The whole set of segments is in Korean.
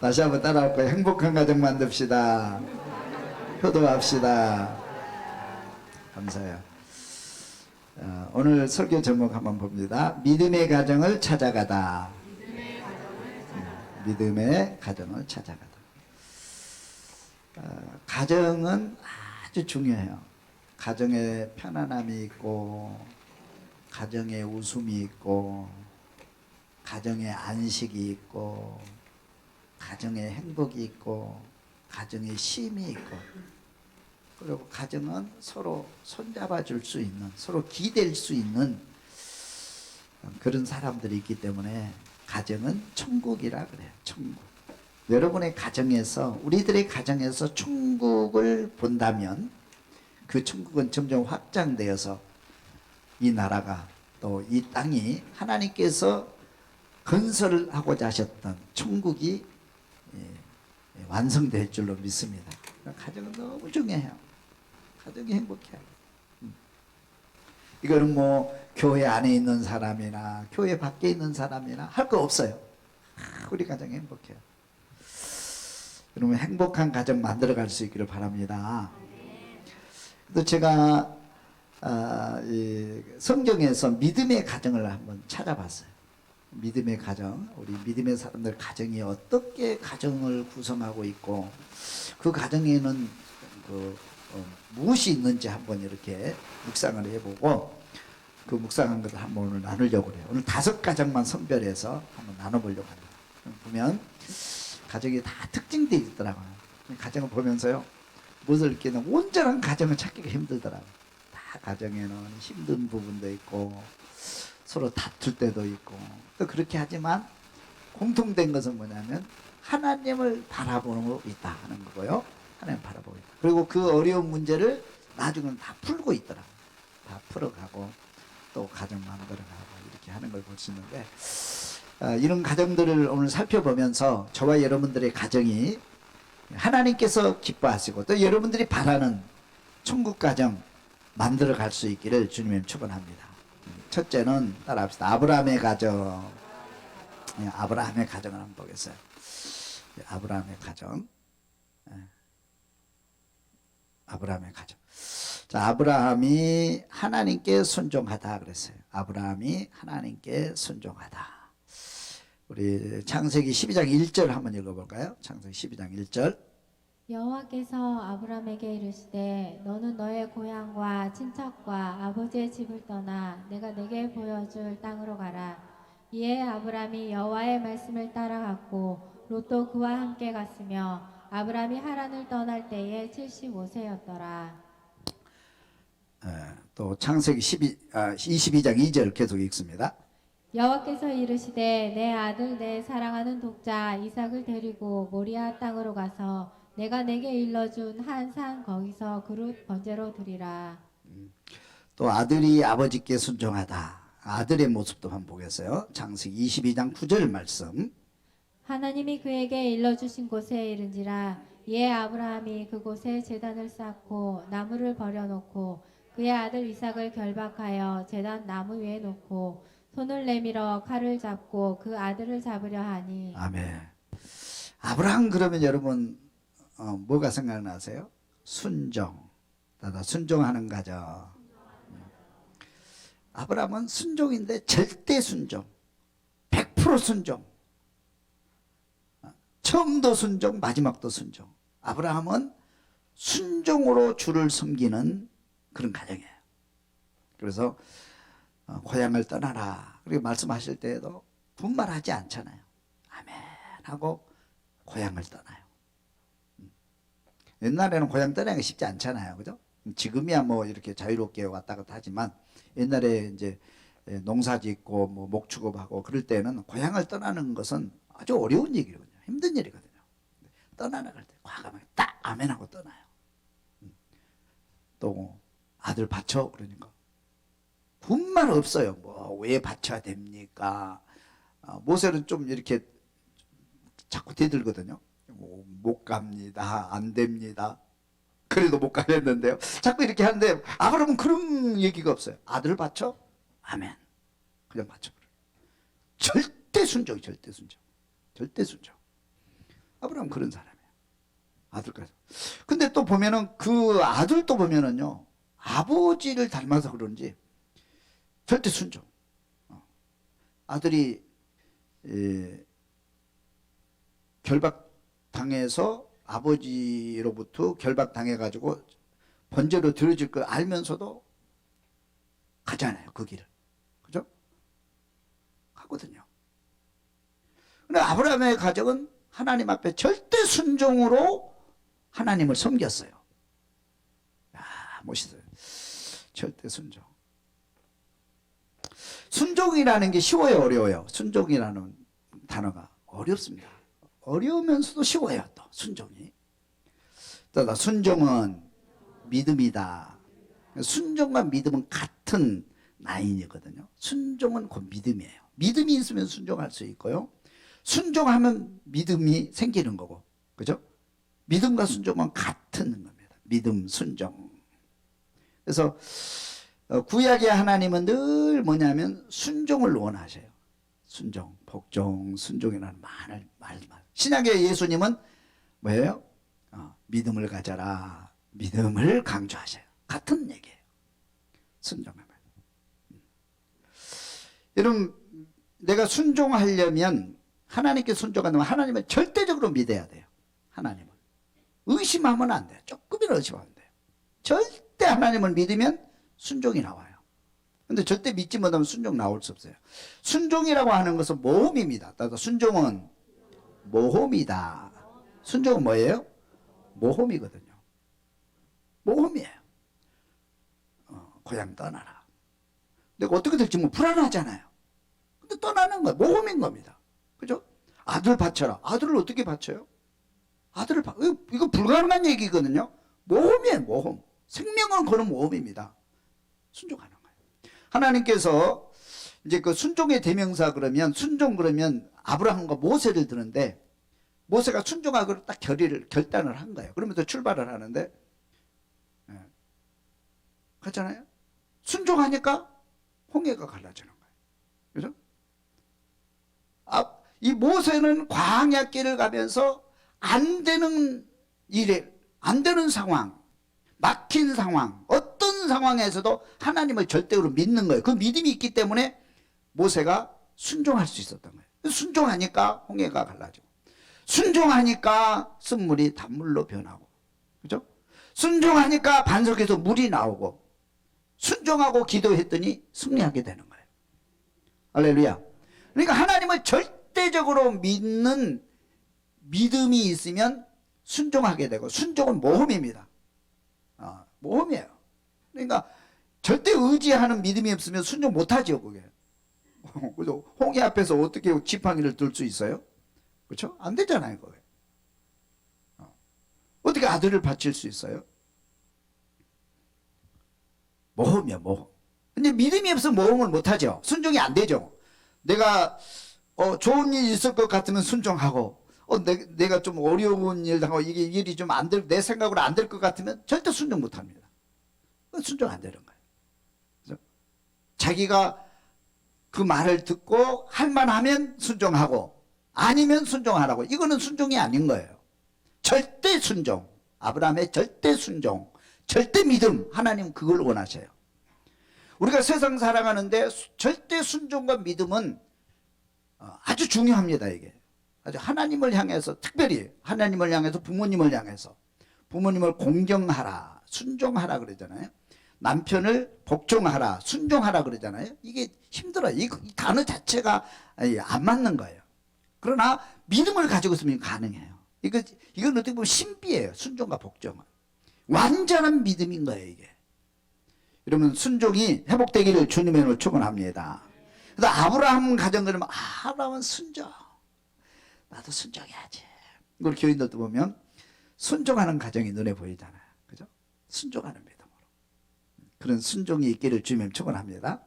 다시 한번 따라할 거예요. 행복한 가정 만듭시다. 효도합시다. 감사해요. 오늘 설교 제목 한번 봅니다. 믿음의 가정을 찾아가다. 믿음의 가정을 찾아가다. 가정은 아주 중요해요. 가정에 편안함이 있고, 가정에 웃음이 있고, 가정에 안식이 있고, 가정에 행복이 있고, 가정에 쉼이 있고, 그리고 가정은 서로 손잡아 줄 수 있는, 서로 기댈 수 있는 그런 사람들이 있기 때문에 가정은 천국이라 그래요. 천국. 여러분의 가정에서, 우리들의 가정에서 천국을 본다면 그 천국은 점점 확장되어서 이 나라가, 또 이 땅이 하나님께서 건설하고자 하셨던 천국이 완성될 줄로 믿습니다. 가정은 너무 중요해요. 가정이 행복해요. 이거는 뭐 교회 안에 있는 사람이나 교회 밖에 있는 사람이나 할 거 없어요. 우리 가정이 행복해요. 여러분 행복한 가정 만들어갈 수 있기를 바랍니다. 또 제가 성경에서 믿음의 가정을 한번 찾아봤어요. 믿음의 가정, 우리 믿음의 사람들 가정이 어떻게 가정을 구성하고 있고, 그 가정에는 무엇이 있는지 한번 이렇게 묵상을 해보고, 그 묵상한 것을 한번 오늘 나누려고 해요. 오늘 5가정만 선별해서 한번 나눠보려고 합니다. 보면 가정이 다 특징되어 있더라고요. 가정을 보면서요, 무엇을 느끼는 온전한 가정을 찾기가 힘들더라고요. 다 가정에는 힘든 부분도 있고, 서로 다툴 때도 있고, 또 그렇게 하지만 공통된 것은 뭐냐면 하나님을 바라보고 있다 하는 거고요. 하나님 바라보고 있다. 그리고 그 어려운 문제를 나중에는 다 풀고 있더라고요. 다 풀어가고 또 가정 만들어가고 이렇게 하는 걸 볼 수 있는데, 이런 가정들을 오늘 살펴보면서 저와 여러분들의 가정이 하나님께서 기뻐하시고 또 여러분들이 바라는 천국 가정 만들어 갈 수 있기를 주님의 축원합니다. 첫째는 따라합시다. 아브라함의 가정. 아브라함의 가정을 한번 보겠어요. 아브라함의 가정. 아브라함의 가정. 자, 아브라함이 하나님께 순종하다 그랬어요. 아브라함이 하나님께 순종하다. 우리 창세기 12장 1절 한번 읽어볼까요? 창세기 12장 1절. 여호와께서 아브람에게 이르시되 너는 너의 고향과 친척과 아버지의 집을 떠나 내가 내게 보여줄 땅으로 가라. 이에 아브람이 여호와의 말씀을 따라갔고 롯도 그와 함께 갔으며 아브람이 하란을 떠날 때에 75세였더라. 또 창세기 22장 2절 계속 읽습니다. 여호와께서 이르시되 내 아들 내 사랑하는 독자 이삭을 데리고 모리아 땅으로 가서 내가 내게 일러준 한 산 거기서 그릇 번제로 드리라. 또 아들이 아버지께 순종하다. 아들의 모습도 한번 보겠어요. 창세기 22장 9절 말씀. 하나님이 그에게 일러주신 곳에 이른지라 이에 아브라함이 그곳에 제단을 쌓고 나무를 버려놓고 그의 아들 이삭을 결박하여 제단 나무 위에 놓고 손을 내밀어 칼을 잡고 그 아들을 잡으려 하니. 아멘. 아브라함 그러면 여러분 뭐가 생각나세요? 순종. 나다 순종하는 가정. 아브라함은 순종인데 절대 순종. 100% 순종. 처음도 순종, 마지막도 순종. 아브라함은 순종으로 주를 섬기는 그런 가정이에요. 그래서 고향을 떠나라. 그리고 말씀하실 때에도 분말하지 않잖아요. 아멘 하고 고향을 떠나요. 옛날에는 고향 떠나기가 쉽지 않잖아요. 그죠? 지금이야 뭐 이렇게 자유롭게 왔다 갔다 하지만 옛날에 이제 농사 짓고 뭐 목축업하고 그럴 때는 고향을 떠나는 것은 아주 어려운 얘기거든요. 힘든 일이거든요. 떠나갈 때 과감하게 딱 아멘하고 떠나요. 또 아들 바쳐 그러니까 분말 없어요. 뭐 왜 바쳐야 됩니까? 모세는 좀 이렇게 자꾸 대들거든요. 못 갑니다. 안 됩니다. 그래도 못 가겠는데요. 자꾸 이렇게 하는데 아브라함은 그런 얘기가 없어요. 아들 바쳐? 아멘. 그냥 바쳐버려요. 절대 순종이 절대 순종. 절대 순종. 아브라함 그런 사람이에요. 아들까지. 근데 또 보면은 그 아들도 보면은요, 아버지를 닮아서 그런지 절대 순종. 아들이 결박당해서 아버지로부터 결박당해가지고 번제로 드려질 걸 알면서도 가잖아요, 그 길을. 그죠? 가거든요. 근데 아브라함의 가정은 하나님 앞에 절대 순종으로 하나님을 섬겼어요. 멋있어요. 절대 순종. 순종이라는 게 쉬워요, 어려워요? 순종이라는 단어가 어렵습니다. 어려우면서도 쉬워요, 또 순종이. 또 순종은 믿음이다. 순종과 믿음은 같은 라인이거든요. 순종은 곧 믿음이에요. 믿음이 있으면 순종할 수 있고요. 순종하면 믿음이 생기는 거고, 그죠? 믿음과 순종은 같은 겁니다. 믿음, 순종. 그래서 구약의 하나님은 늘 뭐냐면 순종을 원하셔요. 순종, 복종, 순종이라는 말. 신약의 예수님은 뭐예요? 믿음을 가져라. 믿음을 강조하셔요. 같은 얘기예요. 순종합니다. 여러분, 내가 순종하려면 하나님께 순종하면 하나님을 절대적으로 믿어야 돼요. 하나님을. 의심하면 안 돼요. 조금이라도 의심하면 돼요. 절대 하나님을 믿으면 순종이 나와요. 근데 절대 믿지 못하면 순종 나올 수 없어요. 순종이라고 하는 것은 모험입니다. 따라서 순종은 모험이다. 순종은 뭐예요? 모험이거든요. 모험이에요. 고향 떠나라. 내가 어떻게 될지 뭐 불안하잖아요. 근데 떠나는 거예요. 모험인 겁니다. 그죠? 아들 바쳐라. 아들을 어떻게 바쳐요? 아들을 이거 불가능한 얘기거든요. 모험이에요, 모험. 생명을 거는 모험입니다. 순종하는 거예요. 하나님께서 이제 그 순종의 대명사 그러면 순종 그러면 아브라함과 모세를 드는데 모세가 순종하고 딱 결단을 한 거예요. 그러면서 출발을 하는데 그렇잖아요. 순종하니까 홍해가 갈라지는 거예요. 그죠? 이 모세는 광야길을 가면서 안 되는 일에 안 되는 상황, 막힌 상황, 어떤 상황에서도 하나님을 절대로 믿는 거예요. 그 믿음이 있기 때문에 모세가 순종할 수 있었던 거예요. 순종하니까 홍해가 갈라지고, 순종하니까 쓴물이 단물로 변하고, 그죠? 순종하니까 반석에서 물이 나오고, 순종하고 기도했더니 승리하게 되는 거예요. 할렐루야. 그러니까 하나님을 절대적으로 믿는 믿음이 있으면 순종하게 되고, 순종은 모험입니다. 모험이에요. 그러니까 절대 의지하는 믿음이 없으면 순종 못하죠, 그게. 그죠? 홍해 앞에서 어떻게 지팡이를 들 수 있어요? 그렇죠? 안 되잖아요, 그게. 어떻게 아들을 바칠 수 있어요? 모험이야, 모험. 근데 믿음이 없으면 모험을 못하죠. 순종이 안 되죠. 내가 좋은 일이 있을 것 같으면 순종하고, 내가 좀 어려운 일 당하고 이게 일이 좀 안 될, 내 생각으로 안 될 것 같으면 절대 순종 못 합니다. 순종 안 되는 거예요. 그래서 자기가 그 말을 듣고 할만하면 순종하고 아니면 순종 안 하고, 이거는 순종이 아닌 거예요. 절대 순종. 아브라함의 절대 순종, 절대 믿음. 하나님 그걸 원하셔요. 우리가 세상 살아가는데 절대 순종과 믿음은 아주 중요합니다. 이게 아주 하나님을 향해서, 특별히 하나님을 향해서, 부모님을 향해서, 부모님을 공경하라, 순종하라 그러잖아요. 남편을 복종하라, 순종하라 그러잖아요. 이게 힘들어요. 이 단어 자체가 안 맞는 거예요. 그러나 믿음을 가지고 있으면 가능해요. 이건 어떻게 보면 신비예요. 순종과 복종은 완전한 믿음인 거예요, 이게. 여러분, 순종이 회복되기를 주님의 이름으로 축원합니다. 그래서 아브라함 가정 그러면 아브라함은 순종, 나도 순종해야지. 이걸 교인들도 보면 순종하는 가정이 눈에 보이잖아요. 그죠? 순종하는 믿음으로. 그런 순종이 있기를 주님 축원합니다.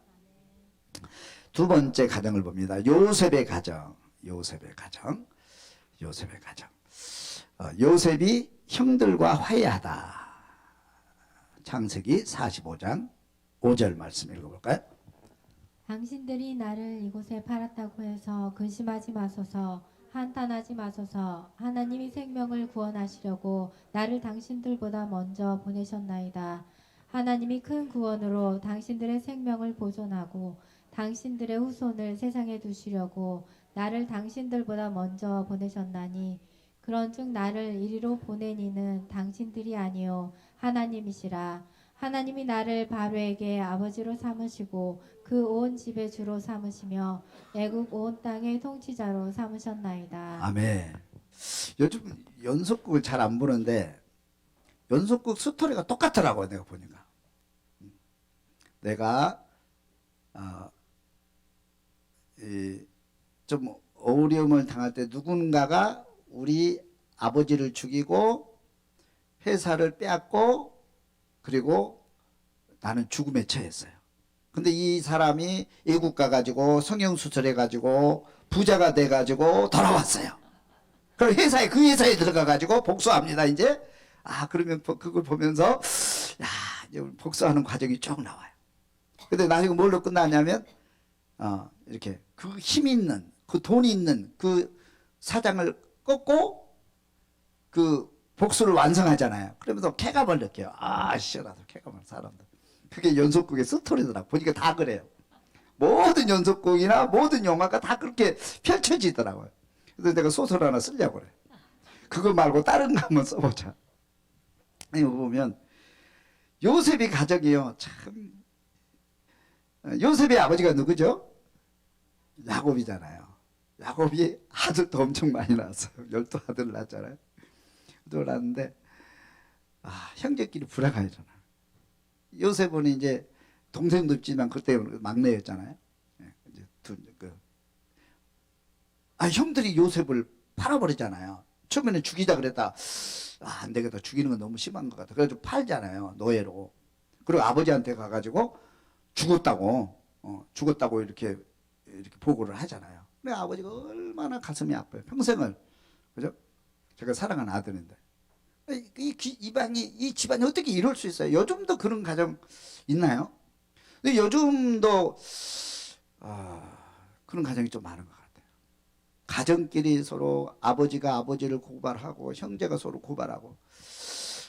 두 번째 가정을 봅니다. 요셉의 가정. 요셉이 형들과 화해하다. 창세기 45장 5절 말씀 읽어볼까요? 당신들이 나를 이곳에 팔았다고 해서 근심하지 마소서. 한탄하지 마소서. 하나님이 생명을 구원하시려고 나를 당신들보다 먼저 보내셨나이다. 하나님이 큰 구원으로 당신들의 생명을 보존하고 당신들의 후손을 세상에 두시려고 나를 당신들보다 먼저 보내셨나니 그런즉 나를 이리로 보낸 이는 당신들이 아니요 하나님이시라. 하나님이 나를 바로에게 아버지로 삼으시고 그 온 집의 주로 삼으시며 애국 온 땅의 통치자로 삼으셨나이다. 아멘. 요즘 연속극을 잘 안 보는데 연속극 스토리가 똑같더라고요. 내가 보니까. 내가 좀 어려움을 당할 때 누군가가 우리 아버지를 죽이고 회사를 빼앗고 그리고 나는 죽음에 처했어요. 근데 이 사람이 외국 가가지고 성형수술 해가지고 부자가 돼가지고 돌아왔어요. 그럼 그 회사에 들어가가지고 복수합니다. 이제 그러면 그걸 보면서 야 이제 복수하는 과정이 쭉 나와요. 근데 나중에 뭘로 끝나냐면 이렇게 그 힘 있는 그 돈 있는 그 사장을 꺾고 그 복수를 완성하잖아요. 그러면서 쾌감을 느껴요. 시원하다 쾌감을 사람들. 그게 연속극의 스토리더라고. 보니까 다 그래요. 모든 연속극이나 모든 영화가 다 그렇게 펼쳐지더라고요. 그래서 내가 소설 하나 쓰려고 그래. 그거 말고 다른 거 한번 써보자. 이거 보면 요셉의 가정이요. 참 요셉의 아버지가 누구죠? 야곱이잖아요. 야곱이 아들도 엄청 많이 낳았어요. 12아들을 낳았잖아요. 낳았는데 형제끼리 불화가 일어나. 요셉은 이제 동생도 있지만 그때 막내였잖아요. 이제 형들이 요셉을 팔아버리잖아요. 처음에는 죽이자 그랬다. 안 되겠다. 죽이는 건 너무 심한 것 같아. 그래서 팔잖아요. 노예로. 그리고 아버지한테 가가지고 죽었다고 이렇게 보고를 하잖아요. 근데 아버지가 얼마나 가슴이 아파요. 평생을. 그죠? 제가 사랑하는 아들인데. 이 집안이 어떻게 이럴 수 있어요? 요즘도 그런 가정 있나요? 근데 요즘도 그런 가정이 좀 많은 것 같아요. 가정끼리 서로 아버지가 아버지를 고발하고 형제가 서로 고발하고.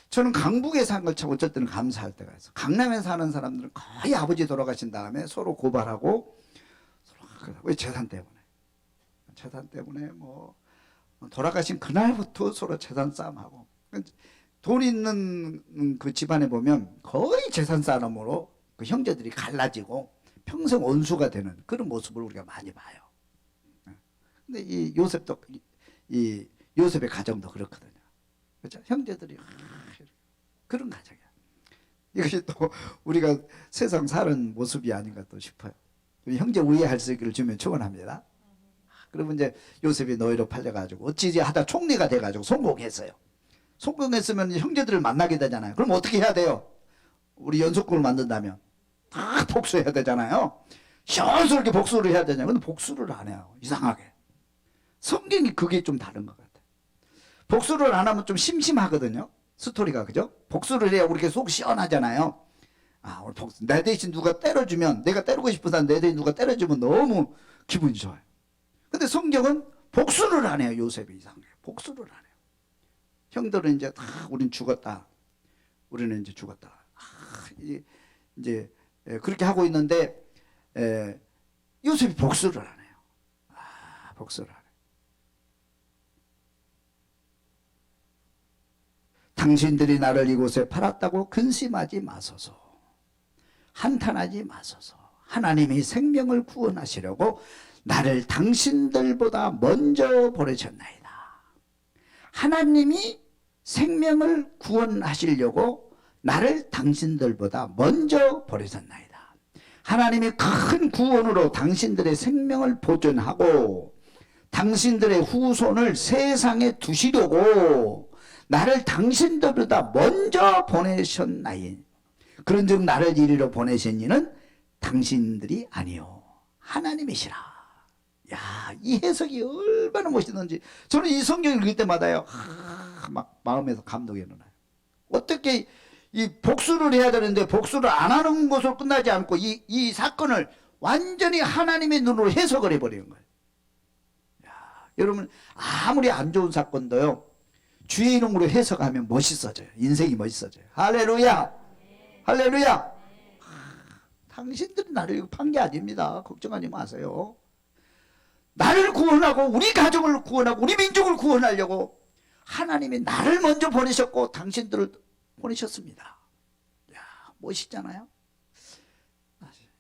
저는 강북에 산 걸 참 어쩔 때는 감사할 때가 있어요. 강남에 사는 사람들은 거의 아버지 돌아가신 다음에 서로 고발하고 왜 재산 때문에 뭐 돌아가신 그날부터 서로 재산 싸움하고. 돈 있는 그 집안에 보면 거의 재산 싸움으로 그 형제들이 갈라지고 평생 원수가 되는 그런 모습을 우리가 많이 봐요. 근데 이 요셉의 가정도 그렇거든요. 그렇죠? 형제들이 그런 가정이야. 이것이 또 우리가 세상 사는 모습이 아닌가 또 싶어요. 형제 우애할 수 있기를 주면 축원합니다. 그러면 이제 요셉이 노예로 팔려가지고 어찌지 하다 총리가 돼가지고 성공했어요. 성공했으면 형제들을 만나게 되잖아요. 그럼 어떻게 해야 돼요? 우리 연속극을 만든다면 다 복수해야 되잖아요. 시원스럽게 복수를 해야 되잖아요. 근데 복수를 안 해요. 이상하게. 성경이 그게 좀 다른 것 같아요. 복수를 안 하면 좀 심심하거든요. 스토리가. 그죠? 복수를 해야 우리가 속 시원하잖아요. 오늘 복수. 내 대신 누가 때려주면, 내가 때리고 싶은 사람 내 대신 누가 때려주면 너무 기분이 좋아요. 근데 성경은 복수를 안 해요. 요셉이 이상해요. 복수를 안 해요. 형들은 이제 다 우린 죽었다. 우리는 이제 죽었다. 이제 그렇게 하고 있는데 요셉이 복수를 안 해요. 복수를 안 해요. 당신들이 나를 이곳에 팔았다고 근심하지 마소서. 한탄하지 마소서. 하나님이 생명을 구원하시려고 나를 당신들보다 먼저 보내셨나이다. 하나님이 생명을 구원하시려고 나를 당신들보다 먼저 보내셨나이다. 하나님이 큰 구원으로 당신들의 생명을 보존하고 당신들의 후손을 세상에 두시려고 나를 당신들보다 먼저 보내셨나이. 그런즉 나를 이리로 보내신 이는 당신들이 아니요 하나님이시라. 야, 이 해석이 얼마나 멋있는지. 저는 이 성경을 읽을 때마다요, 막 마음에서 감동이 일어나요. 어떻게 이 복수를 해야 되는데 복수를 안 하는 것으로 끝나지 않고 이 사건을 완전히 하나님의 눈으로 해석을 해버리는 거예요. 야, 여러분 아무리 안 좋은 사건도요 주의 이름으로 해석하면 멋있어져요. 인생이 멋있어져요. 할렐루야. 할렐루야. 당신들이 나를 판 게 아닙니다. 걱정하지 마세요. 나를 구원하고 우리 가족을 구원하고 우리 민족을 구원하려고 하나님이 나를 먼저 보내셨고 당신들을 보내셨습니다. 야, 멋있잖아요.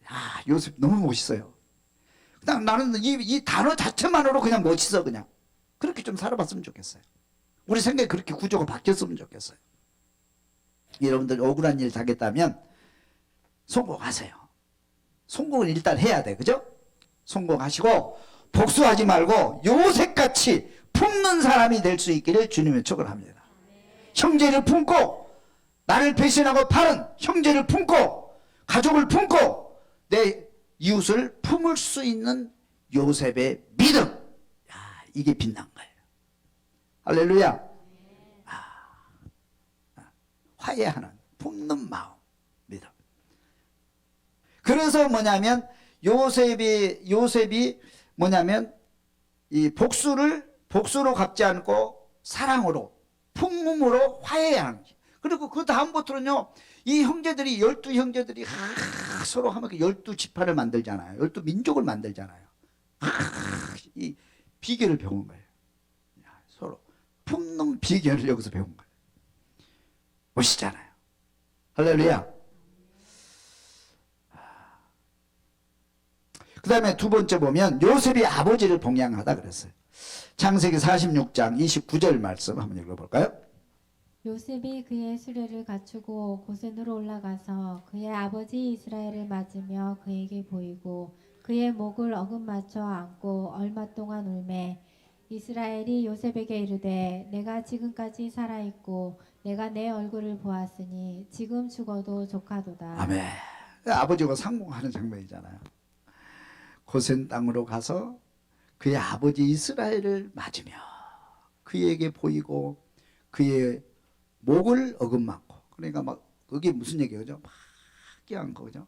야, 요셉 너무 멋있어요. 그냥 나는 이 단어 자체만으로 그냥 멋있어. 그냥 그렇게 좀 살아봤으면 좋겠어요. 우리 생각에 그렇게 구조가 바뀌었으면 좋겠어요. 여러분들 억울한 일 당했다면 성공하세요. 성공은 일단 해야 돼. 그죠? 성공하시고 복수하지 말고 요셉같이 품는 사람이 될 수 있기를 주님의 축원합니다. 형제를 품고 나를 배신하고 파는 형제를 품고 가족을 품고 내 이웃을 품을 수 있는 요셉의 믿음. 야, 이게 빛난 거예요. 할렐루야. 화해하는 품는 마음 믿음. 그래서 뭐냐면 요셉이 뭐냐면 이 복수로 갚지 않고 사랑으로 품음으로 화해하는. 그리고 그 다음부터는요 이 형제들이 12형제들이 서로 하면 12지파를 만들잖아요. 12민족을 만들잖아요. 이 비결을 배운 거예요. 서로 품는 비결을 여기서 배운 거예요. 멋있잖아요. 할렐루야. 그 다음에 두 번째 보면 요셉이 아버지를 봉양하다 그랬어요. 창세기 46장 29절 말씀 한번 읽어볼까요? 요셉이 그의 수레를 갖추고 고센으로 올라가서 그의 아버지 이스라엘을 맞으며 그에게 보이고 그의 목을 어긋맞춰 안고 얼마 동안 울매 이스라엘이 요셉에게 이르되 내가 지금까지 살아있고 내가 내 얼굴을 보았으니 지금 죽어도 족하도다. 아멘. 아버지가 상봉하는 장면이잖아요. 고센 땅으로 가서 그의 아버지 이스라엘을 맞으며 그에게 보이고 그의 목을 어긋맞고. 그러니까 막 그게 무슨 얘기예요? 그죠? 막 깨한 거죠.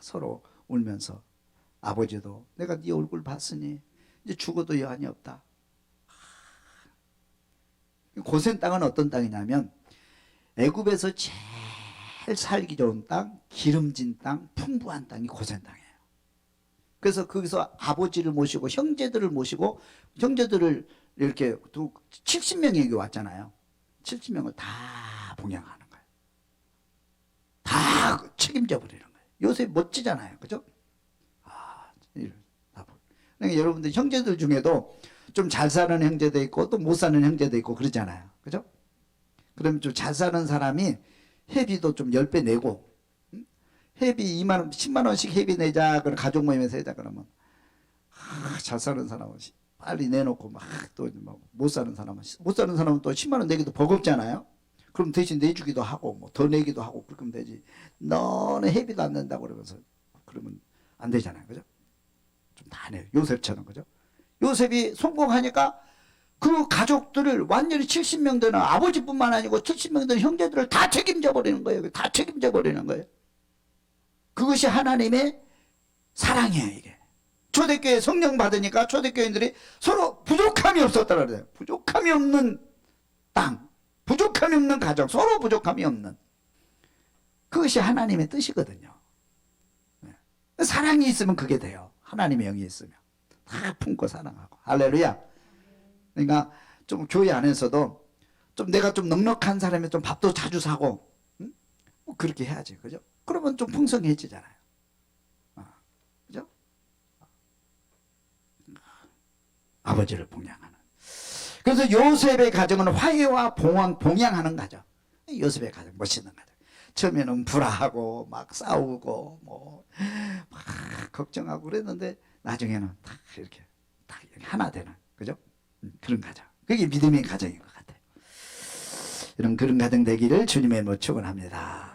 서로 울면서 아버지도 내가 네 얼굴 봤으니 이제 죽어도 여한이 없다. 고센 땅은 어떤 땅이냐면 애굽에서 제일 살기 좋은 땅, 기름진 땅, 풍부한 땅이 고센 땅이에요. 그래서 거기서 아버지를 모시고 형제들을 모시고 형제들을 이렇게 70명이 여기 왔잖아요. 70명을 다 봉양하는 거예요. 다 책임져 버리는 거예요. 요새 멋지잖아요. 그죠? 그러니까 여러분들 형제들 중에도 좀 잘 사는 형제도 있고 또 못 사는 형제도 있고 그러잖아요. 그죠? 그러면 좀 잘 사는 사람이 회비도 좀 10배 내고 회비 2만 원, 10만 원씩 회비 내자. 그럼 가족 모임에서 하자 그러면 잘 사는 사람은 빨리 내놓고 막 또 못 사는 사람은 또 10만 원 내기도 버겁잖아요. 그럼 대신 내주기도 하고 뭐 더 내기도 하고 그렇게 하면 되지. 너는 회비도 안 낸다고 그러면서 그러면 안 되잖아요. 그죠? 좀 다 내요. 요셉처럼. 그죠? 요셉이 성공하니까 그 가족들을 완전히 70명 되는 아버지뿐만 아니고 70명 되는 형제들을 다 책임져 버리는 거예요. 다 책임져 버리는 거예요. 그것이 하나님의 사랑이에요. 이게 초대교회 성령 받으니까 초대교인들이 서로 부족함이 없었다고 그래요. 부족함이 없는 땅, 부족함이 없는 가정, 서로 부족함이 없는, 그것이 하나님의 뜻이거든요. 사랑이 있으면 그게 돼요. 하나님의 영이 있으면 다 품고 사랑하고. 할렐루야. 그러니까 좀 교회 안에서도 좀 내가 좀 넉넉한 사람이 좀 밥도 자주 사고, 응? 뭐 그렇게 해야지. 그죠? 그러면 좀 풍성해지잖아요. 그죠? 아버지를 봉양하는. 그래서 요셉의 가정은 화해와 봉양하는 가정. 요셉의 가정 멋있는 가정. 처음에는 불화하고 막 싸우고 뭐 막 걱정하고 그랬는데 나중에는 딱 이렇게 딱 하나 되는, 그죠? 그런 가정. 그게 믿음의 가정인 것 같아요. 그런 가정 되기를 주님의 이름으로 축원합니다.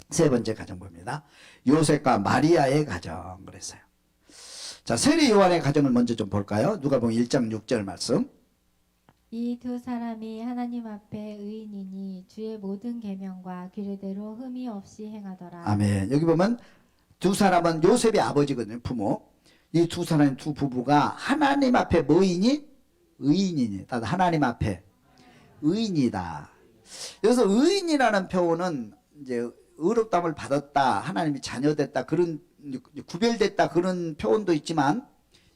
세 번째 가정 봅니다. 요셉과 마리아의 가정 그랬어요. 자, 세리 요한의 가정을 먼저 좀 볼까요? 누가복음 1장 6절 말씀. 이 두 사람이 하나님 앞에 의인이니 주의 모든 계명과 규례대로 흠이 없이 행하더라. 아멘. 여기 보면 두 사람은 요셉의 아버지거든요. 부모. 이 두 사람, 두 부부가 하나님 앞에 뭐이니? 의인이니. 따 하나님 앞에 의인이다. 여기서 의인이라는 표현은 이제 의롭다함을 받았다, 하나님이 자녀됐다, 그런 구별됐다, 그런 표현도 있지만,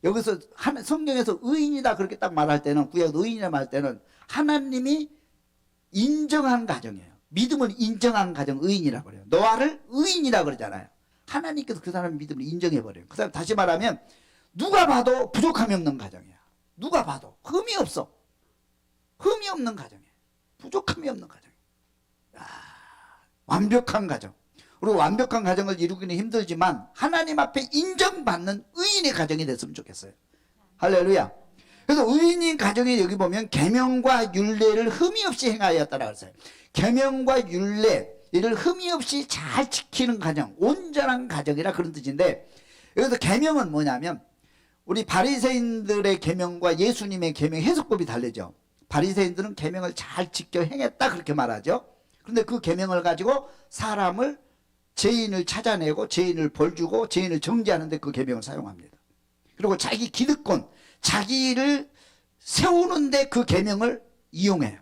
여기서 성경에서 의인이다 그렇게 딱 말할 때는, 구약 의인이라 말할 때는 하나님이 인정한 가정이에요. 믿음을 인정한 가정 의인이라고 그래요. 노아를 의인이라고 그러잖아요. 하나님께서 그 사람의 믿음을 인정해버려요. 그 사람, 다시 말하면 누가 봐도 부족함이 없는 가정이야. 누가 봐도 흠이 없어. 흠이 없는 가정이에요. 부족함이 없는 가정이에요. 완벽한 가정. 우리 완벽한 가정을 이루기는 힘들지만 하나님 앞에 인정받는 의인의 가정이 됐으면 좋겠어요. 할렐루야. 그래서 의인인 가정에 여기 보면 계명과 율례를 흠이 없이 행하였다라고 했어요. 계명과 율례를 흠이 없이 잘 지키는 가정, 온전한 가정이라 그런 뜻인데, 여기서 계명은 뭐냐면 우리 바리새인들의 계명과 예수님의 계명 해석법이 다르죠. 바리새인들은 계명을 잘 지켜 행했다 그렇게 말하죠. 그런데 그 계명을 가지고 사람을, 죄인을 찾아내고 죄인을 벌주고 죄인을 정죄하는 데 그 계명을 사용합니다. 그리고 자기 기득권, 자기를 세우는데 그 계명을 이용해요.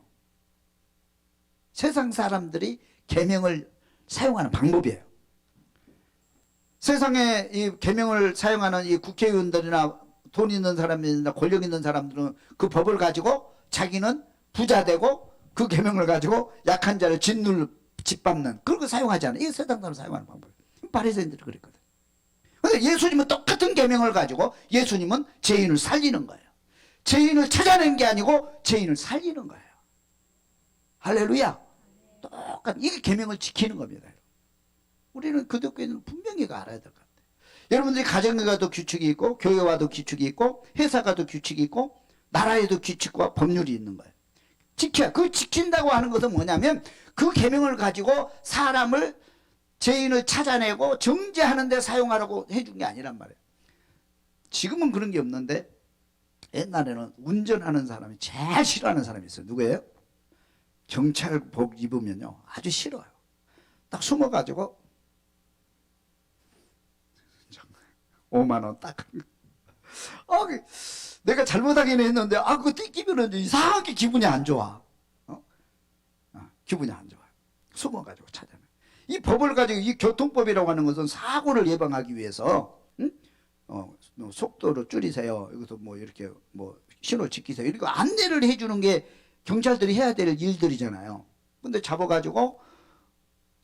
세상 사람들이 계명을 사용하는 방법이에요. 세상에 이 계명을 사용하는 이 국회의원들이나 돈 있는 사람들이나 권력 있는 사람들은 그 법을 가지고 자기는 부자 되고 그 계명을 가지고 약한 자를 짓밟는, 그런 거 사용하지 않아요. 이게 세상 사람 사용하는 방법이에요. 바리새인들이 그랬거든. 근데 예수님은 똑같은 계명을 가지고 예수님은 죄인을 살리는 거예요. 죄인을 찾아낸 게 아니고 죄인을 살리는 거예요. 할렐루야. 똑같은, 이게 계명을 지키는 겁니다. 우리는 기독교인은 분명히 알아야 될 것 같아요. 여러분들이 가정에 가도 규칙이 있고, 교회 와도 규칙이 있고, 회사 가도 규칙이 있고, 나라에도 규칙과 법률이 있는 거예요. 지켜야. 그 지킨다고 하는 것은 뭐냐면 그 계명을 가지고 사람을, 죄인을 찾아내고 정죄하는 데 사용하라고 해준 게 아니란 말이에요. 지금은 그런 게 없는데 옛날에는 운전하는 사람이 제일 싫어하는 사람이 있어요. 누구예요? 경찰복 입으면요 아주 싫어요. 딱 숨어가지고 5만 원 딱. 내가 잘못하긴 했는데 그거 떼끼면 이상하게 기분이 안 좋아. 기분이 안 좋아. 숨어가지고 찾아내. 이 법을 가지고, 이 교통법이라고 하는 것은 사고를 예방하기 위해서, 속도를 줄이세요. 여기서 뭐 이렇게 뭐 신호 지키세요. 이렇게 안내를 해주는 게 경찰들이 해야 될 일들이잖아요. 근데 잡아가지고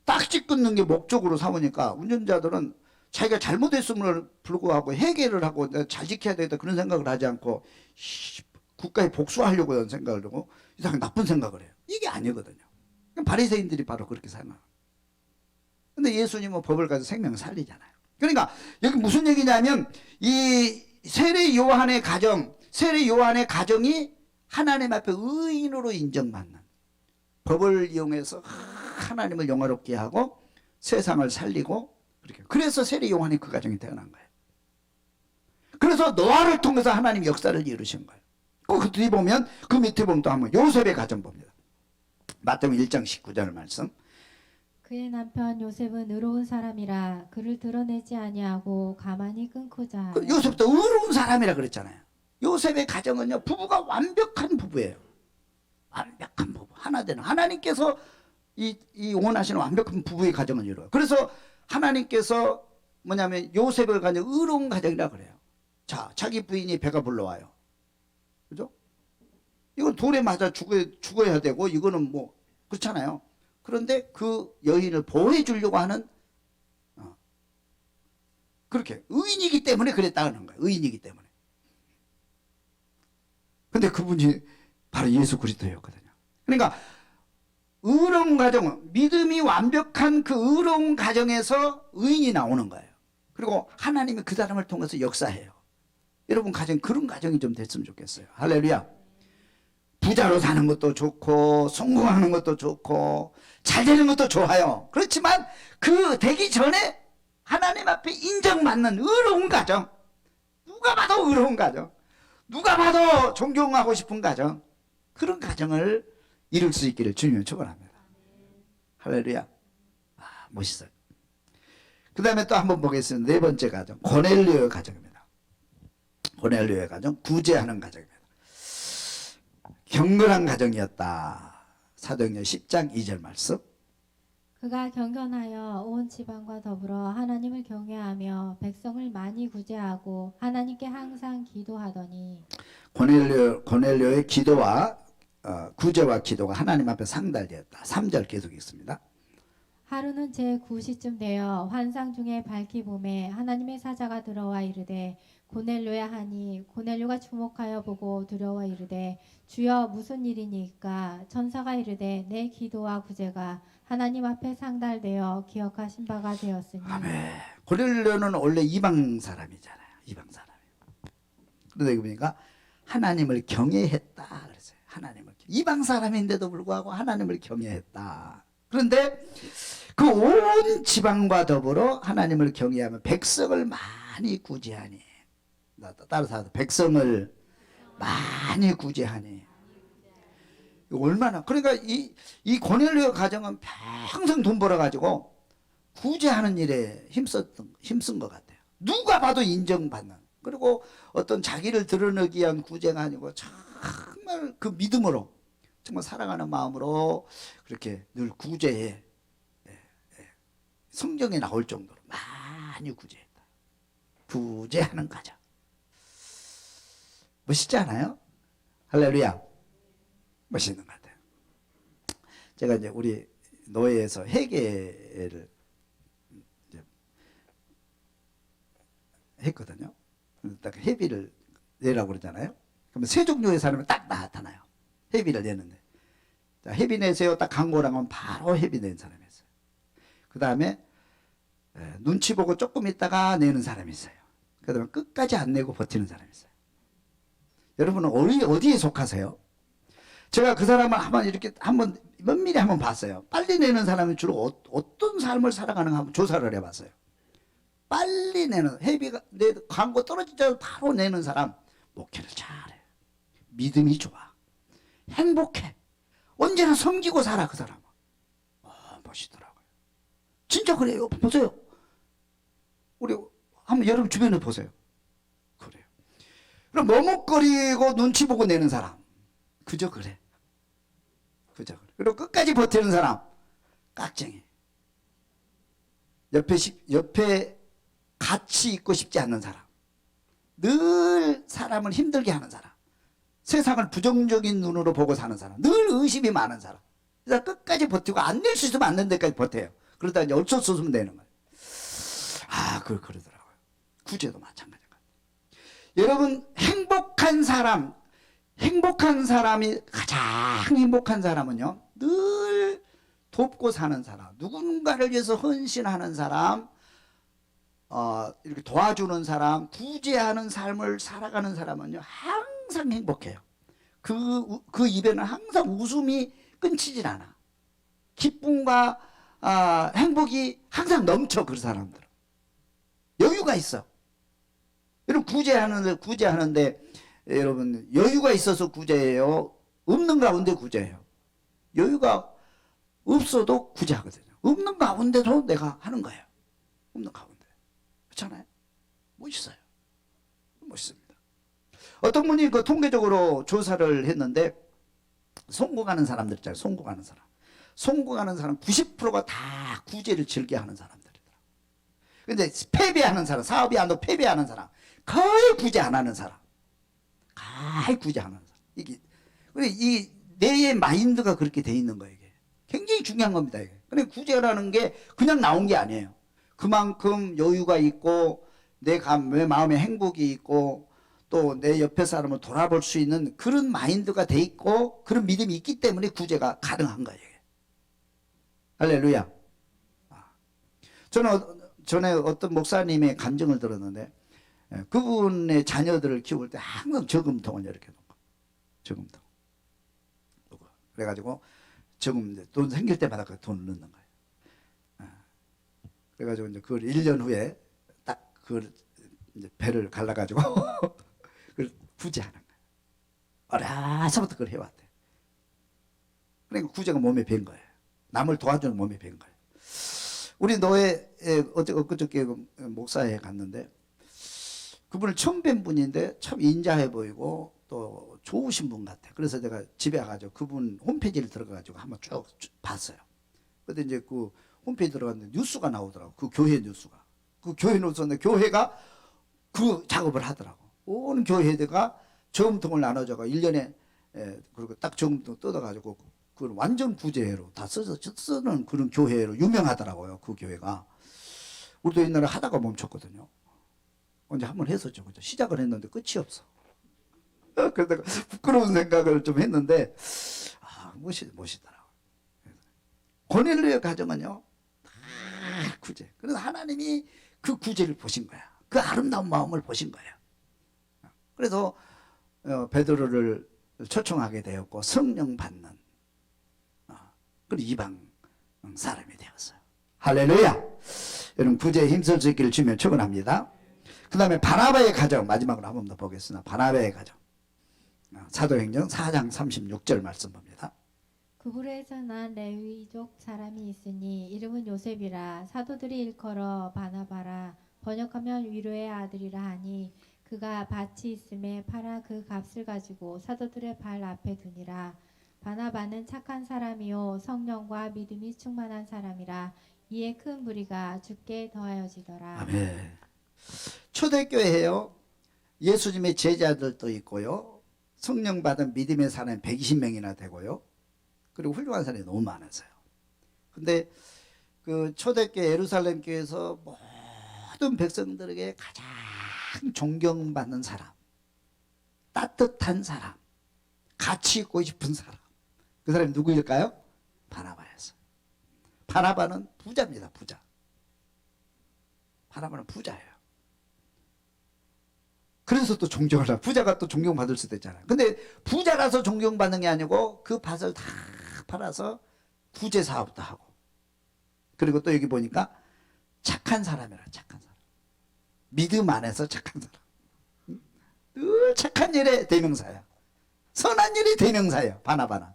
딱지 끊는 게 목적으로 삼으니까 운전자들은 자기가 잘못했음을 불구하고 회개를 하고 잘 지켜야 되겠다 그런 생각을 하지 않고 국가에 복수하려고 하는 생각을 하고 이상하게 나쁜 생각을 해요. 이게 아니거든요. 바리새인들이 바로 그렇게 생각해요. 근데 예수님은 법을 가지고 생명을 살리잖아요. 그러니까 여기 무슨 얘기냐면 이 세례 요한의 가정, 세례 요한의 가정이 하나님 앞에 의인으로 인정받는, 법을 이용해서 하나님을 영화롭게 하고 세상을 살리고, 그렇게. 그래서 세례 요한이 그 가정이 태어난 거예요. 그래서 노아를 통해서 하나님 역사를 이루신 거예요. 그 뒤에 보면, 그 밑에 보면 또 한번 요셉의 가정 봅니다. 마태복음 1장 19절 말씀. 그의 남편 요셉은 의로운 사람이라 그를 드러내지 아니하고 가만히 끊고자 하여. 요셉도 의로운 사람이라 그랬잖아요. 요셉의 가정은요 부부가 완벽한 부부예요. 완벽한 부부, 하나 되는, 하나님께서 이 원하시는 완벽한 부부의 가정을 이루어요. 그래서 하나님께서 뭐냐면 요셉을 가진 의로운 가정이라 그래요. 자, 자기 부인이 배가 불러와요. 그죠? 이건 돌에 맞아 죽어야 되고, 이거는 뭐 그렇잖아요. 그런데 그 여인을 보호해 주려고 하는, 그렇게 의인이기 때문에 그랬다는 거예요. 의인이기 때문에. 근데 그분이 바로 예수 그리스도였거든요. 그러니까 의로운 가정은, 믿음이 완벽한 그 의로운 가정에서 의인이 나오는 거예요. 그리고 하나님이 그 사람을 통해서 역사해요. 여러분 가정, 그런 가정이 좀 됐으면 좋겠어요. 할렐루야. 부자로 사는 것도 좋고 성공하는 것도 좋고 잘 되는 것도 좋아요. 그렇지만 그 되기 전에 하나님 앞에 인정받는 의로운 가정, 누가 봐도 의로운 가정, 누가 봐도 존경하고 싶은 가정, 그런 가정을 이룰 수 있기를 주님을 축원합니다. 할렐루야. 멋있어요. 그 다음에 또 한번 보겠습니다. 네 번째 가정, 고넬료의 가정입니다. 고넬료의 가정, 구제하는 가정입니다. 경건한 가정이었다. 사도행전 10장 2절 말씀. 그가 경건하여 온 지방과 더불어 하나님을 경외하며 백성을 많이 구제하고 하나님께 항상 기도하더니. 고넬료의 기도와 구제와 기도가 하나님 앞에 상달되었다. 3절 계속 있습니다. 하루는 제 9시쯤 되어 환상 중에 밝히 봄에 하나님의 사자가 들어와 이르되 고넬료야 하니 고넬료가 주목하여 보고 두려워 이르되 주여 무슨 일이니까. 천사가 이르되 내 기도와 구제가 하나님 앞에 상달되어 기억하신 바가 되었으니. 아멘. 고넬료는 원래 이방 사람이잖아요. 이방 사람. 그런데 보니까 하나님을 경외했다 그랬어요. 하나님을 이방 사람인데도 불구하고 하나님을 경외했다. 그런데 그 온 지방과 더불어 하나님을 경외하며 백성을 많이 구제하니. 따라서 백성을 많이 구제하니. 얼마나, 그러니까 이 고넬료 가정은 평생 돈 벌어가지고 구제하는 일에 힘쓴 것 같아요. 누가 봐도 인정받는. 그리고 어떤 자기를 드러내기 위한 구제가 아니고 정말 그 믿음으로, 정말 사랑하는 마음으로 그렇게 늘 구제해. 성경에 나올 정도로 많이 구제했다. 구제하는 가정. 멋있지 않아요? 할렐루야. 멋있는 것 같아요. 제가 이제 우리 노예에서 회계를 이제 했거든요. 딱 회비를 내라고 그러잖아요. 그러면 세 종류의 사람이 딱 나타나요. 회비를 내는데. 자, 회비 내세요. 딱 광고를 하면 바로 회비 낸 사람이 있어요. 그 다음에 눈치 보고 조금 있다가 내는 사람이 있어요. 그 다음에 끝까지 안 내고 버티는 사람이 있어요. 여러분은 어디에 속하세요? 제가 그 사람을 한번 면밀히 한번 봤어요. 빨리 내는 사람이 주로 어떤 삶을 살아가는가 한번 조사를 해봤어요. 빨리 내는, 회비가 내 광고 떨어지자마자 바로 내는 사람 목회를 잘해. 믿음이 좋아. 행복해. 언제나 섬기고 살아 그 사람은. 멋있더라고요. 진짜 그래요. 보세요. 우리 한번 여러분 주변에 보세요. 그래요. 그럼 머뭇거리고 눈치 보고 내는 사람 그저 그래. 그저 그래. 그리고 끝까지 버티는 사람 깍쟁이. 옆에 같이 있고 싶지 않는 사람. 늘 사람을 힘들게 하는 사람. 세상을 부정적인 눈으로 보고 사는 사람. 늘 의심이 많은 사람. 그래서 끝까지 버티고 안 낼 수 있으면 안 낸 데까지 버텨요. 그러다 이제 어쩔 수 없으면 내는 거예요. 그러더라고요. 구제도 마찬가지인 것 같아요. 여러분, 행복한 사람이 가장 행복한 사람은요, 늘 돕고 사는 사람, 누군가를 위해서 헌신하는 사람, 이렇게 도와주는 사람, 구제하는 삶을 살아가는 사람은요, 항상 행복해요. 그 입에는 항상 웃음이 끊이질 않아. 기쁨과 행복이 항상 넘쳐, 그 사람들은. 여유가 있어. 여러분, 구제하는데 여러분, 여유가 있어서 구제해요? 없는 가운데 구제해요? 여유가 없어도 구제하거든요. 없는 가운데도 내가 하는 거예요. 없는 가운데. 그렇잖아요? 멋있어요. 멋있습니다. 어떤 분이 그 통계적으로 조사를 했는데, 성공하는 사람들 있잖아요. 성공하는 사람 90%가 다 구제를 즐겨하는 사람들이더라고요. 근데 패배하는 사람, 사업이 안 되고 패배하는 사람, 거의 구제 안 하는 사람. 거의 구제 안 하는 사람. 이 뇌의 마인드가 그렇게 돼 있는 거예요. 이게 굉장히 중요한 겁니다. 이게. 근데 구제라는 게 그냥 나온 게 아니에요. 그만큼 여유가 있고 내 마음에 행복이 있고 또 내 옆에 사람을 돌아볼 수 있는 그런 마인드가 돼 있고 그런 믿음이 있기 때문에 구제가 가능한 거예요. 할렐루야. 저는 전에 어떤 목사님의 간증을 들었는데, 그분의 자녀들을 키울 때 항상 저금통을 이렇게 놓고, 저금통. 그래가지고 돈 생길 때마다 그 돈을 넣는 거예요. 그래가지고 이제 그걸 1년 후에 딱 그걸 이제 배를 갈라가지고 그걸 구제하는 거예요. 어려서부터 그걸 해왔대. 그러니까 구제가 몸에 밴 거예요. 남을 도와주는 몸에 밴 거예요. 우리 노예 엊그저께 목사에 갔는데 그분을 처음 뵌 분인데 참 인자해 보이고 또 좋으신 분 같아. 그래서 내가 집에 가가지고 그분 홈페이지를 들어가가지고 한번 쭉 봤어요. 근데 이제 그 홈페이지 들어갔는데 뉴스가 나오더라고. 그 교회 뉴스가. 그 교회 뉴스인데 교회가 그 작업을 하더라고. 온 교회가 저금통을 나눠줘가 1년에 그리고 딱 저금통 뜯어가지고 그 완전 구제로 다 쓰는 그런 교회로 유명하더라고요. 그 교회가. 우리도 옛날에 하다가 멈췄거든요. 언제 한번 했었죠. 그죠? 시작을 했는데 끝이 없어. 그래서 내가 부끄러운 생각을 좀 했는데, 멋있더라고요. 고넬료의 가정은요, 다 구제. 그래서 하나님이 그 구제를 보신 거야. 그 아름다운 마음을 보신 거예요. 그래서 베드로를 초청하게 되었고, 성령 받는, 그리고 이방 사람이 되었어요. 할렐루야! 여러분, 구제에 힘쓸 수 있기를 주면 축원합니다. 그 다음에 바나바의 가정, 마지막으로 한 번 더 보겠습니다. 바나바의 가정. 사도행전 4장 36절 말씀 봅니다. 그불에서 난 레위족 사람이 있으니 이름은 요셉이라. 사도들이 일컬어 바나바라. 번역하면 위로의 아들이라 하니 그가 밭이 있음에 팔아 그 값을 가지고 사도들의 발 앞에 두니라. 바나바는 착한 사람이요 성령과 믿음이 충만한 사람이라. 이에 큰 무리가 주께 더하여지더라. 아멘. 초대교회에요, 예수님의 제자들도 있고요, 성령 받은 믿음의 사람이 120명이나 되고요, 그리고 훌륭한 사람이 너무 많았어요. 근데 그 초대교회 예루살렘 교회에서 모든 백성들에게 가장 존경받는 사람, 따뜻한 사람, 같이 있고 싶은 사람, 그 사람이 누구일까요? 바나바였어요. 바나바는 부자입니다. 부자. 바나바는 부자예요. 그래서 또 존경을 하고, 부자가 또 존경받을 수도 있잖아요. 근데 부자라서 존경받는 게 아니고 그 밭을 다 팔아서 구제 사업도 하고, 그리고 또 여기 보니까 착한 사람이라. 착한 사람, 믿음 안에서 착한 사람, 늘 착한 일의 대명사야. 선한 일의 대명사예요. 바나바는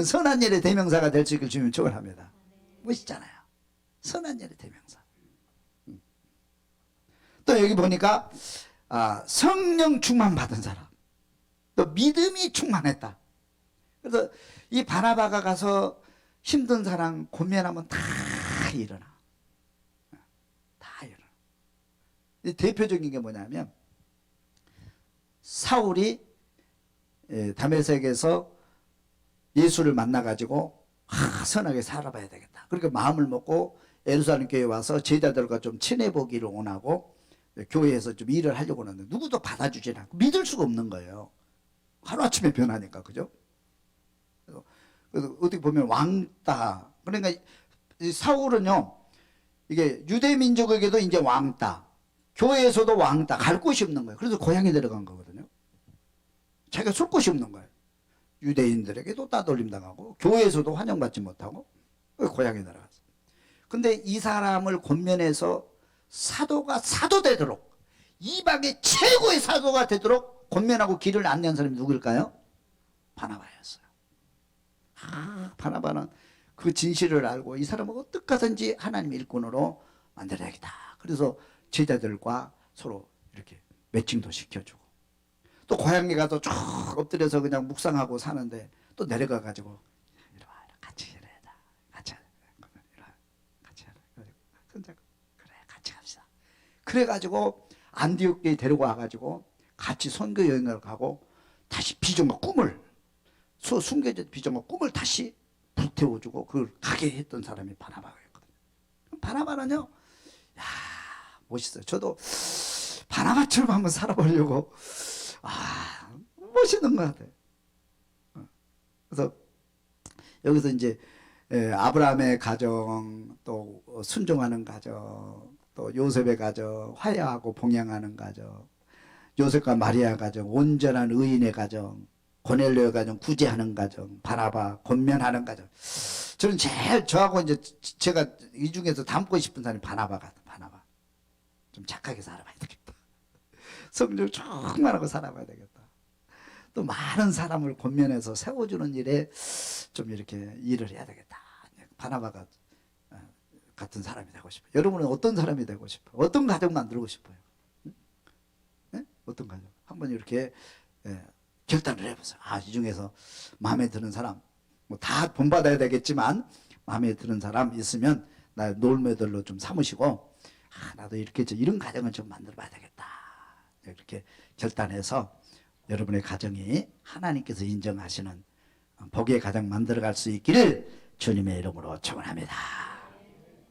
선한 일의 대명사가 될 수 있길 주님 축원합니다. 멋있잖아요. 선한 일의 대명사. 또 여기 보니까 성령 충만 받은 사람, 또 믿음이 충만했다. 그래서 이 바나바가 가서 힘든 사람 고면하면 다 일어나. 다 일어나. 대표적인 게 뭐냐면, 사울이 다메섹에서 예수를 만나가지고 선하게 살아봐야 되겠다. 그러니까 마음을 먹고 예루살렘 교회에 와서 제자들과 좀 친해보기를 원하고 교회에서 좀 일을 하려고 하는데 누구도 받아주지 않고 믿을 수가 없는 거예요. 하루아침에 변하니까. 그죠? 그래서 어떻게 보면 왕따. 그러니까 이 사울은요, 이게 유대 민족에게도 이제 왕따, 교회에서도 왕따, 갈 곳이 없는 거예요. 그래서 고향에 내려간 거거든요. 자기가 쏠 곳이 없는 거예요. 유대인들에게도 따돌림 당하고 교회에서도 환영받지 못하고 고향에 내려갔어. 근데 이 사람을 권면해서 사도가 사도 되도록, 이방의 최고의 사도가 되도록 권면하고 길을 안내한 사람이 누구일까요? 바나바였어요. 바나바는 그 진실을 알고 이 사람을 어떻게 하든지 하나님의 일꾼으로 만들어야겠다. 그래서 제자들과 서로 이렇게 매칭도 시켜주고, 또 고향에 가서 쭉 엎드려서 그냥 묵상하고 사는데 또 내려가 가지고 이리 와, 같이 일해야 돼. 같이 하라. 손잡고 그래, 같이 갑시다. 그래 가지고 안디옥에 데리고 가지고 같이 선교 여행을 가고 다시 비전과 꿈을, 숨겨진 비전과 꿈을 다시 불태워주고 그걸 가게 했던 사람이 바나바였거든요. 바나바는요, 야, 멋있어요. 저도 바나바처럼 한번 살아보려고, 멋있는 것 같아요. 그래서 여기서 이제 아브라함의 가정, 또 순종하는 가정, 또 요셉의 가정, 화해하고 봉양하는 가정, 요셉과 마리아 가정, 온전한 의인의 가정, 고넬료의 가정, 구제하는 가정, 바나바 권면하는 가정. 저는 제일 저하고 이제 제가 이 중에서 닮고 싶은 사람이 바나바가. 바나바 좀 착하게 살아봐야 되겠다. 성령 충만하고 살아봐야 되겠다. 또 많은 사람을 권면해서 세워주는 일에 좀 이렇게 일을 해야 되겠다. 바나바가 같은 사람이 되고 싶어요. 여러분은 어떤 사람이 되고 싶어요? 어떤 가정 만들고 싶어요? 어떤 가정? 한번 이렇게 결단을 해보세요. 이 중에서 마음에 드는 사람, 뭐 다 본받아야 되겠지만 마음에 드는 사람 있으면 나 롤모델로 좀 삼으시고, 나도 이렇게 이런 가정을 좀 만들어봐야 되겠다. 이렇게 결단해서 여러분의 가정이 하나님께서 인정하시는 복의 가정 만들어갈 수 있기를 주님의 이름으로 축원합니다.